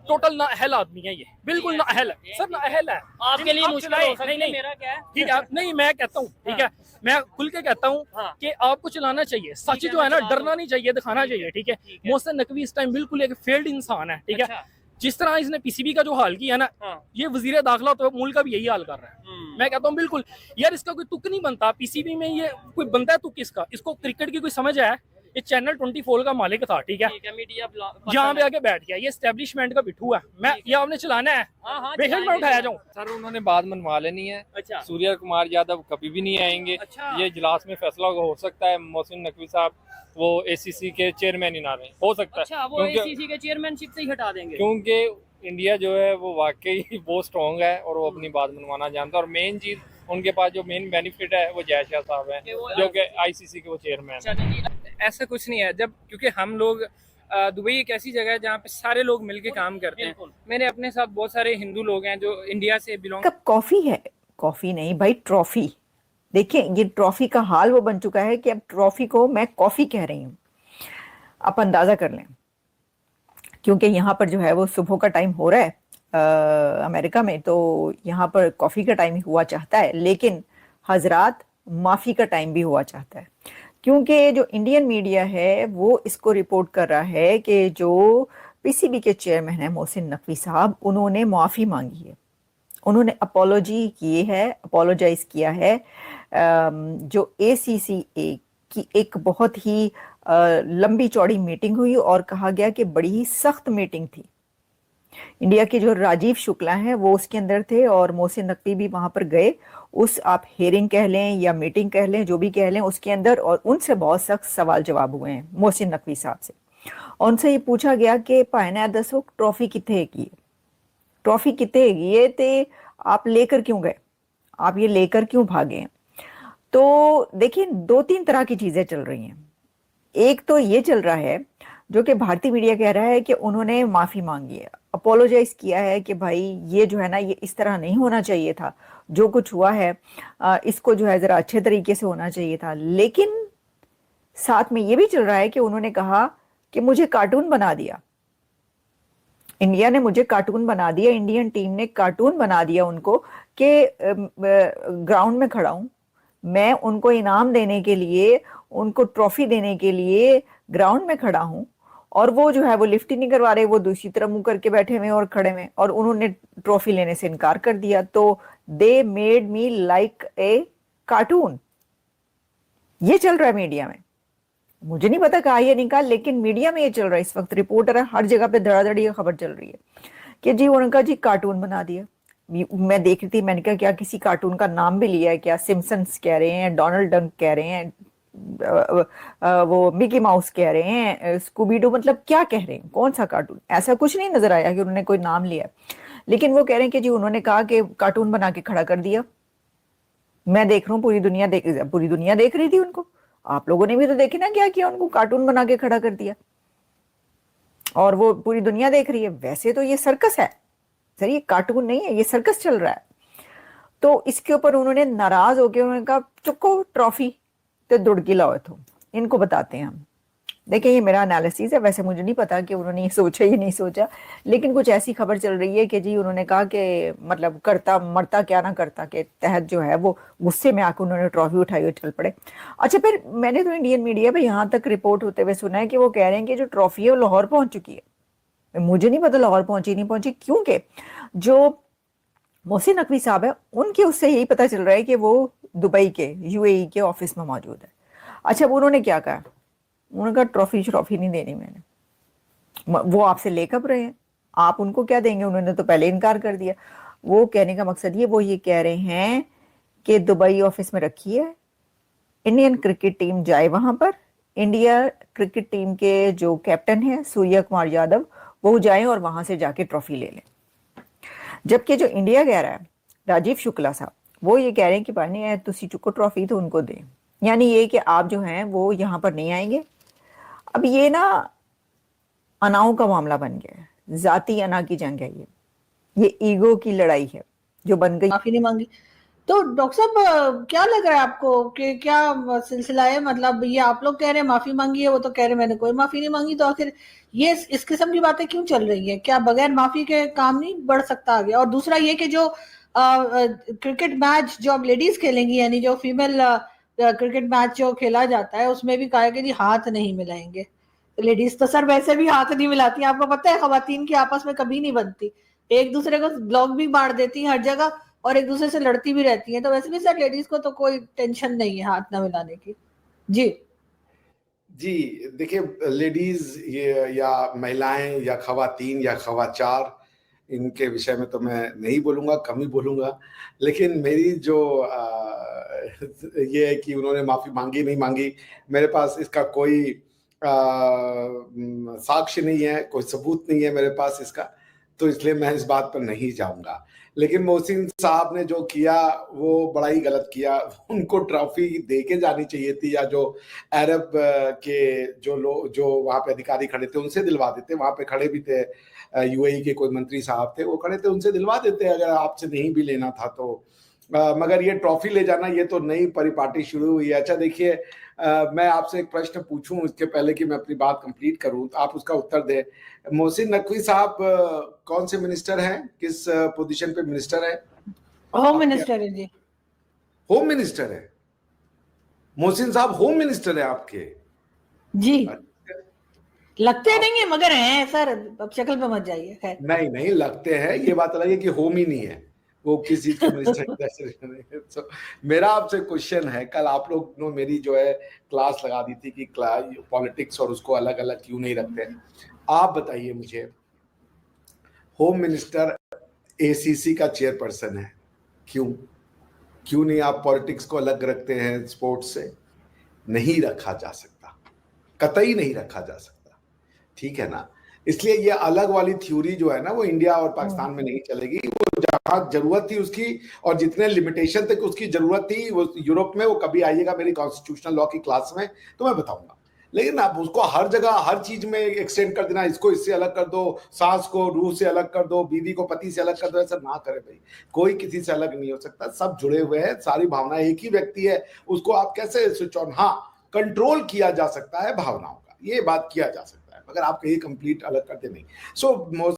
Total नाअहल आदमी है ये, बिल्कुल नाअहल है सर, नाअहल है। आपके लिए मुश्किल हो सकती है, नहीं, मेरा क्या है? ठीक है, नहीं मैं कहता हूँ, ठीक है, मैं खुल के कहता हूँ हाँ। कि आपको चलाना चाहिए, सच जो है ना, डरना नहीं चाहिए, दिखाना चाहिए, ठीक है। मोहसिन नकवी इस टाइम बिल्कुल एक फेल्ड इंसान है, ठीक है। अच्छा। जिस तरह इसने पीसीबी का जो हाल किया ना, हाँ। ये वजीर दाखिला तो मुल्क का भी यही हाल कर रहा है। मैं कहता हूँ बिल्कुल यार, इसका कोई तुक नहीं बनता पीसीबी में, ये कोई बनता है तुक इसका, इसको क्रिकेट की कोई समझ है? ये चैनल 24 का मालिक था, ठीक है, मीडिया यहाँ पे आके बैठ गया, ये एस्टेब्लिशमेंट का बिठू है, मैं ये आपने चलाना है, बेशक मैं उठाया जाऊँ। सर उन्होंने बात मनवा लेनी है। अच्छा। सूर्य कुमार यादव कभी भी नहीं आएंगे। अच्छा। ये इजलास में फैसला हो सकता है मोहसिन नकवी साहब वो एसीसी के चेयरमैन ही ना रहे, हो सकता अच्छा, है। वो एसीसी के चेयरमैनशिप से ही हटा देंगे? क्योंकि इंडिया जो है वो वाकई बहुत स्ट्रॉन्ग है और वो अपनी बात मनवाना जानता है, और मेन चीज उनके पास जो मेन बेनिफिट है वो जय शाह साहब है, जो कि आईसीसी के वो चेयरमैन है। ऐसा कुछ नहीं है, जब क्योंकि हम लोग दुबई एक ऐसी जगह है जहाँ पे सारे लोग मिलके काम करते हैं। मेरे अपने साथ बहुत सारे हिंदू लोग हैं जो इंडिया से बिलोंग। कप कॉफी है, कॉफी नहीं भाई, ट्रॉफी। देखिए ये ट्रॉफी का हाल वो बन चुका है कि अब ट्रॉफी को मैं कॉफी कह रही हूँ। आप अंदाजा कर लें, क्योंकि यहाँ पर जो है वो सुबह का टाइम हो रहा है अमेरिका में, तो यहाँ पर कॉफी का टाइम हुआ चाहता है, लेकिन हजरात माफी का टाइम भी हुआ चाहता है, क्योंकि जो इंडियन मीडिया है वो इसको रिपोर्ट कर रहा है कि जो पीसीबी के चेयरमैन है मोहसिन नकवी साहब, उन्होंने माफी मांगी है, उन्होंने अपोलॉजी की है, अपोलोजाइज किया है। जो एसीसीए की एक बहुत ही लंबी चौड़ी मीटिंग हुई और कहा गया कि बड़ी ही सख्त मीटिंग थी। इंडिया के जो राजीव शुक्ला हैं वो उसके अंदर थे और मोहसिन नकवी भी वहां पर गए। उस आप हेयरिंग कह लें या मीटिंग कह लें, जो भी कह लें, उसके अंदर, और उनसे बहुत सख्त सवाल जवाब हुए हैं मोहसिन नकवी साहब से। और उनसे ये पूछा गया कि भाईना दसो ट्रॉफी कितने की, ट्रॉफी कितने ये थे, आप लेकर क्यों गए, आप ये लेकर क्यों भागे? तो देखिए 2-3 तरह की चीजें चल रही हैं। एक तो ये चल रहा है जो कि भारतीय मीडिया कह रहा है कि उन्होंने माफी मांगी है, अपोलोजाइज किया है कि भाई ये जो है ना, ये इस तरह नहीं होना चाहिए था, जो कुछ हुआ है इसको जो है जरा अच्छे तरीके से होना चाहिए था। लेकिन साथ में ये भी चल रहा है कि उन्होंने कहा कि मुझे कार्टून बना दिया, इंडिया ने मुझे कार्टून बना दिया, इंडियन टीम ने कार्टून बना दिया उनको कि ग्राउंड में खड़ा हूं मैं, उनको इनाम देने के लिए, उनको ट्रॉफी देने के लिए ग्राउंड में खड़ा हूं, और वो जो है वो लिफ्ट ही नहीं करवा रहे, वो दूसरी तरफ मुंह करके बैठे हुए और खड़े हुए, और उन्होंने ट्रॉफी लेने से इनकार कर दिया। तो they made me like a cartoon. ये चल रहा है मीडिया में, मुझे नहीं पता कहा ये नहीं कहा, लेकिन मीडिया में ये चल रहा है इस वक्त। रिपोर्टर है, हर जगह पे धड़ाधड़ी ये खबर चल रही है कि जी उनका जी कार्टून बना दिया। मैं देख रही थी, मैंने कहा क्या किसी कार्टून का नाम भी लिया है क्या? सिम्पसन्स कह रहे हैं, डोनाल्ड डक कह रहे हैं, वो मिकी माउस कह रहे हैं, स्कूबीडू, मतलब क्या कह रहे हैं, कौन सा कार्टून? ऐसा कुछ नहीं नजर आया कि उन्होंने कोई नाम लिया, लेकिन वो कह रहे हैं कि जी उन्होंने कहा कि कार्टून बना के खड़ा कर दिया। मैं देख रहा हूँ, पूरी दुनिया देख रही थी उनको। आप लोगों ने भी तो देखे ना क्या किया, उनको कार्टून बना के खड़ा कर दिया, और वो पूरी दुनिया देख रही है। वैसे तो ये सर्कस है सर, ये कार्टून नहीं है, ये सर्कस चल रहा है। तो इसके ऊपर उन्होंने नाराज होकर उन्होंने कहा चुको ट्रॉफी तो दुड़की लाओ, तो इनको बताते हैं हम। देखिए ये मेरा एनालिसिस है, वैसे मुझे नहीं पता कि उन्होंने ये सोचा ही नहीं सोचा, लेकिन कुछ ऐसी खबर चल रही है कि जी उन्होंने कहा कि मतलब करता मरता क्या ना करता के तहत जो है वो गुस्से में आकर उन्होंने ट्रॉफी उठाई और चल पड़े। अच्छा, फिर मैंने तो इंडियन मीडिया पे यहाँ तक रिपोर्ट होते हुए सुना है कि वो कह रहे हैं कि जो ट्रॉफी है वो लाहौर पहुंच चुकी है। मुझे नहीं पता लाहौर पहुंची नहीं पहुंची, क्योंकि जो मोहसिन नकवी साहब है उनके उससे यही पता चल रहा है कि वो दुबई के यूएई के ऑफिस में मौजूद है। अच्छा, अब उन्होंने क्या कहा? उन्होंने कहा ट्रॉफी नहीं देनी मैंने। वो आपसे ले कब रहे हैं, आप उनको क्या देंगे? उन्होंने तो पहले इनकार कर दिया। वो कहने का मकसद वो ये कह रहे हैं कि दुबई ऑफिस में रखी है, इंडियन क्रिकेट टीम जाए वहां पर, इंडिया क्रिकेट टीम के जो कैप्टन है सूर्य कुमार यादव वो जाए और वहां से जाके ट्रॉफी ले लें। जबकि जो इंडिया कह रहा है, राजीव शुक्ला साहब, वो ये कह रहे हैं कि भाई नहीं तुसी चुको ट्रॉफी तो उनको दें, यानी ये कि आप जो हैं वो यहाँ पर नहीं आएंगे। अब ये ना अनाओं का मामला बन गया है, जाती अना की जंग है ये ईगो की लड़ाई है जो बन गई। माफी नहीं मांगी, तो डॉक्टर साहब क्या लग रहा है आपको कि क्या सिलसिला है? मतलब ये आप लोग कह रहे हैं माफी मांगी है, वो तो कह रहे हैं मैंने कोई माफी नहीं मांगी, तो आखिर ये इस किस्म की बातें क्यों चल रही है? क्या बगैर माफी के काम नहीं बढ़ सकता आगे? और दूसरा ये कि जो क्रिकेट मैच जो अब लेडीज खेलेंगी, यानी जो फीमेल क्रिकेट मैच जो खेला जाता है, उसमें भी कहा है कि जी हाथ नहीं मिलाएंगे लेडीज। तो सर वैसे भी हाथ नहीं मिलाती, आपको पता है खवातीन की आपस में कभी नहीं बनती, एक दूसरे को ब्लॉक भी मार देती है हर जगह और एक दूसरे से लड़ती भी रहती है। तो वैसे भी सर लेडीज को तो कोई टेंशन नहीं है हाथ ना मिलाने की। जी जी देखिए, लेडीज ये या महिलाएं या खवातीन या खवाचार, इनके विषय में तो मैं नहीं बोलूंगा, कम ही बोलूंगा। लेकिन मेरी जो ये है कि उन्होंने माफी मांगी नहीं मांगी, मेरे पास इसका कोई साक्ष्य नहीं है, कोई सबूत नहीं है मेरे पास इसका, तो इसलिए मैं इस बात पर नहीं जाऊंगा। लेकिन मोहसिन साहब ने जो किया वो बड़ा ही गलत किया। उनको ट्रॉफी दे के जानी चाहिए थी, या जो अरब के जो लोग जो वहां पे अधिकारी खड़े थे उनसे दिलवा देते। वहां पे खड़े भी थे यूएई के कोई मंत्री साहब थे, वो खड़े थे, उनसे दिलवा देते अगर आपसे नहीं भी लेना था तो। मगर ये ट्रॉफी ले जाना, ये तो नई परिपाटी शुरू हुई है। अच्छा देखिए, मैं आपसे एक प्रश्न पूछूं इसके पहले कि मैं अपनी बात कंप्लीट करूं, तो आप उसका उत्तर दें। मोहसिन नकवी साहब कौन से मिनिस्टर हैं, किस पोजीशन पे मिनिस्टर है? होम मिनिस्टर है जी। होम मिनिस्टर है मोहसिन साहब, होम मिनिस्टर है आपके? जी लगते नहीं है मगर हैं सर, अब शक्ल पे मत जाइए। खैर नहीं नहीं लगते हैं, ये बात अलग है कि होम ही नहीं है वो, किस चीज के मिनिस्टर। तो मेरा आपसे क्वेश्चन है, कल आप लोग ने मेरी जो है क्लास लगा दी थी कि पॉलिटिक्स और उसको अलग अलग क्यों नहीं रखते। आप बताइए मुझे, होम मिनिस्टर एसीसी का चेयरपर्सन है, क्यों नहीं आप पॉलिटिक्स को अलग रखते हैं स्पोर्ट्स से? नहीं रखा जा सकता, कतई नहीं रखा जा सकता, ठीक है ना? इसलिए ये अलग वाली थ्योरी जो है ना, वो इंडिया और पाकिस्तान में नहीं चलेगी। वो जहां जरूरत थी उसकी और जितने लिमिटेशन तक उसकी जरूरत थी वो यूरोप में, वो कभी आइएगा मेरी कॉन्स्टिट्यूशनल लॉ की क्लास में तो मैं बताऊंगा। लेकिन आप उसको हर जगह हर चीज में एक्सटेंड कर देना, इसको इससे अलग कर दो, सास को रूह से अलग कर दो, बीवी को पति से अलग कर दो, ऐसा ना करे भाई। कोई किसी से अलग नहीं हो सकता, सब जुड़े हुए हैं, सारी भावनाएं एक ही व्यक्ति है, उसको आप कैसे स्विच ऑन, हाँ कंट्रोल किया जा सकता है भावनाओं का, ये बात किया जा सकता है, मगर आप कहीं कंप्लीट अलग करते नहीं। सो